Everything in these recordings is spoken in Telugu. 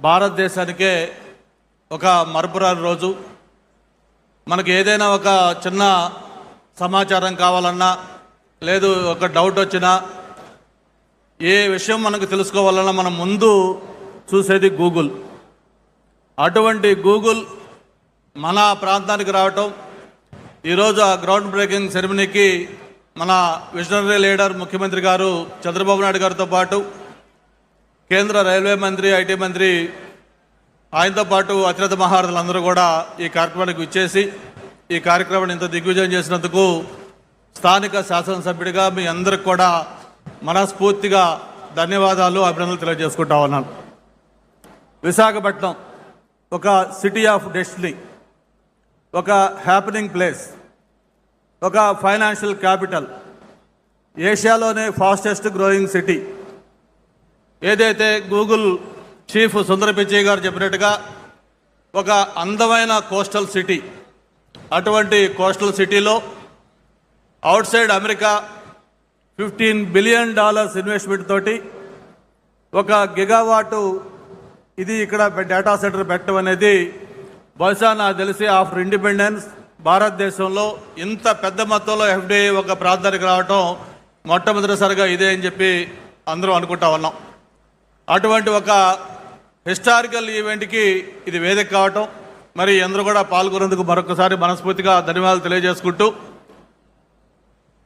భారతదేశానికే ఒక మరపురాని రోజు. మనకి ఏదైనా ఒక చిన్న సమాచారం కావాలన్నా, లేదు ఒక డౌట్ వచ్చినా, ఏ విషయం మనకు తెలుసుకోవాలన్నా మనం ముందు చూసేది గూగుల్. అటువంటి గూగుల్ మన ప్రాంతానికి రావటం, ఈరోజు ఆ గ్రౌండ్ బ్రేకింగ్ సెరమనీకి మన విజనరీ లీడర్ ముఖ్యమంత్రి గారు చంద్రబాబు నాయుడు గారితో పాటు కేంద్ర రైల్వే మంత్రి, ఐటీ మంత్రి, ఆయనతో పాటు అతిరథ మహారథులందరూ కూడా ఈ కార్యక్రమానికి విచ్చేసి ఈ కార్యక్రమాన్ని ఇంత దిగ్విజయం చేసినందుకు స్థానిక శాసనసభ్యుడిగా మీ అందరికి కూడా మనస్ఫూర్తిగా ధన్యవాదాలు, అభినందనలు తెలియజేసుకుంటా ఉన్నాను. విశాఖపట్నం ఒక సిటీ ఆఫ్ డెస్టినీ, ఒక హ్యాపెనింగ్ ప్లేస్, ఒక ఫైనాన్షియల్ క్యాపిటల్, ఏషియాలోనే ఫాస్టెస్ట్ గ్రోయింగ్ సిటీ. ఏదైతే గూగుల్ చీఫ్ సుందర పిచ్చయ్య గారు చెప్పినట్టుగా ఒక అందమైన కోస్టల్ సిటీ, అటువంటి కోస్టల్ సిటీలో outside America $15 billion investment తోటి ఒక గిగావాటు ఇది ఇక్కడ డేటా సెంటర్ పెట్టడం అనేది బహుశా నాకు తెలిసి ఆఫ్టర్ ఇండిపెండెన్స్ భారతదేశంలో ఇంత పెద్ద మొత్తంలో ఎఫ్డిఐ ఒక ప్రాంతానికి రావటం మొట్టమొదటిసారిగా ఇదే అని చెప్పి అందరూ అనుకుంటా ఉన్నాం. అటువంటి ఒక హిస్టారికల్ ఈవెంట్కి ఇది వేదిక కావటం, మరి అందరూ కూడా పాల్గొనేందుకు మరొకసారి మనస్ఫూర్తిగా ధన్యవాదాలు తెలియజేసుకుంటూ,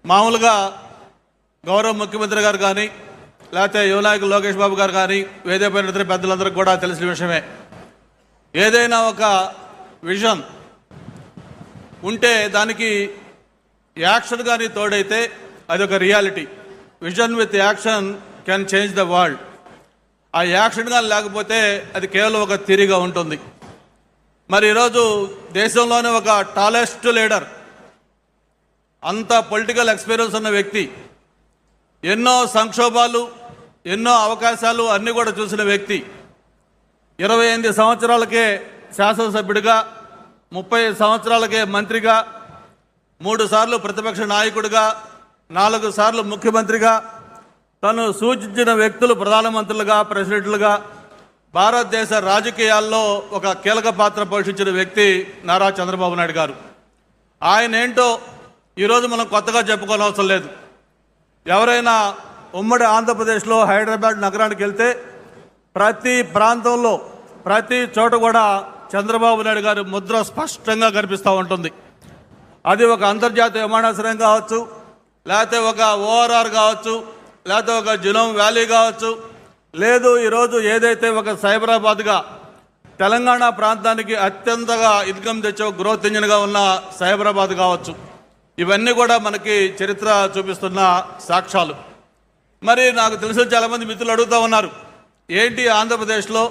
మామూలుగా గౌరవ ముఖ్యమంత్రి గారు కానీ, లేకపోతే యువ నాయకులు లోకేష్ బాబు గారు కానీ, వేదికపైన ఇతర పెద్దలందరికీ కూడా తెలిసిన విషయమే, ఏదైనా ఒక విజన్ ఉంటే దానికి యాక్షన్ కానీ తోడైతే అది ఒక reality. Vision with action can change the world. ఆ యాక్షన్ కానీ లేకపోతే అది కేవలం ఒక థియరీగా ఉంటుంది. మరి ఈరోజు దేశంలోనే ఒక టాలెస్ట్ లీడర్, అంత పొలిటికల్ ఎక్స్పీరియన్స్ ఉన్న వ్యక్తి, ఎన్నో సంక్షోభాలు, ఎన్నో అవకాశాలు అన్నీ కూడా చూసిన వ్యక్తి, 28 సంవత్సరాలకే శాసనసభ్యుడిగా, 30 సంవత్సరాలకే మంత్రిగా, 3 సార్లు ప్రతిపక్ష నాయకుడిగా, 4 సార్లు ముఖ్యమంత్రిగా, తను సూచించిన వ్యక్తులు ప్రధానమంత్రులుగా, ప్రెసిడెంట్లుగా భారతదేశ రాజకీయాల్లో ఒక కీలక పాత్ర పోషించిన వ్యక్తి నారా చంద్రబాబు నాయుడు గారు. ఆయన ఏంటో ఈరోజు మనం కొత్తగా చెప్పుకోనవసరం లేదు. ఎవరైనా ఉమ్మడి ఆంధ్రప్రదేశ్లో హైదరాబాద్ నగరానికి వెళ్తే ప్రతి ప్రాంతంలో, ప్రతి చోట కూడా చంద్రబాబు నాయుడు గారి ముద్ర స్పష్టంగా కనిపిస్తూ ఉంటుంది. అది ఒక అంతర్జాతీయ విమానాశ్రయం కావచ్చు, లేకపోతే ఒక ఓఆర్ఆర్ కావచ్చు, లేకపోతే ఒక జినోమ్ వ్యాలీ కావచ్చు, లేదు ఈరోజు ఏదైతే ఒక సైబరాబాద్గా తెలంగాణ ప్రాంతానికి అత్యంతగా ఇన్కమ్ తెచ్చే గ్రోత్ ఇంజిన్గా ఉన్న సైబరాబాద్ కావచ్చు, ఇవన్నీ కూడా మనకి చరిత్ర చూపిస్తున్న సాక్ష్యాలు. మరి నాకు తెలిసిన చాలామంది మిత్రులు అడుగుతూ ఉన్నారు, ఏంటి ఆంధ్రప్రదేశ్లో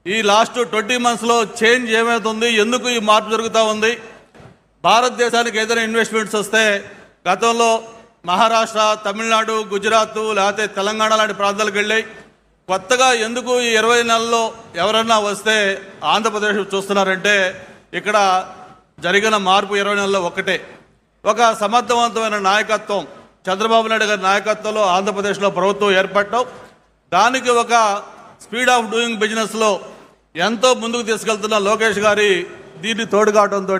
ఈ లాస్ట్ 20 మంత్స్లో చేంజ్ ఏమవుతుంది, ఎందుకు ఈ మార్పు జరుగుతూ ఉంది? భారతదేశానికి ఏదైనా ఇన్వెస్ట్మెంట్స్ వస్తే గతంలో మహారాష్ట్ర, తమిళనాడు, గుజరాత్, లేకపోతే తెలంగాణ లాంటి ప్రాంతాలకు వెళ్ళాయి. కొత్తగా ఎందుకు ఈ 20 నెలల్లో ఎవరన్నా వస్తే ఆంధ్రప్రదేశ్ చూస్తున్నారంటే ఇక్కడ జరిగిన మార్పు 20 నెలల్లో ఒక్కటే. ఒక సమర్థవంతమైన నాయకత్వం, చంద్రబాబు నాయుడు గారి నాయకత్వంలో ఆంధ్రప్రదేశ్లో ప్రభుత్వం ఏర్పడటం, దానికి ఒక స్పీడ్ ఆఫ్ డూయింగ్ బిజినెస్లో ఎంతో ముందుకు తీసుకెళ్తున్న లోకేష్ గారి దీన్ని తోడు కావడంతో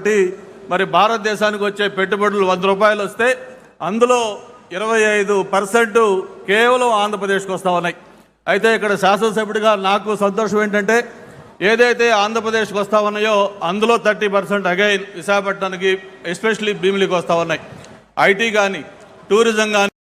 మరి భారతదేశానికి వచ్చే పెట్టుబడులు ₹100 వస్తే అందులో 25% కేవలం ఆంధ్రప్రదేశ్కి వస్తూ ఉన్నాయి. అయితే ఇక్కడ శాసనసభ్యుడిగా నాకు సంతోషం ఏంటంటే ఏదైతే ఆంధ్రప్రదేశ్కి వస్తూ ఉన్నాయో అందులో 30% అగైన్ విశాఖపట్నానికి, ఎస్పెషలీ భీమిలికి వస్తూ ఉన్నాయి. ఐటీ కానీ, టూరిజం కానీ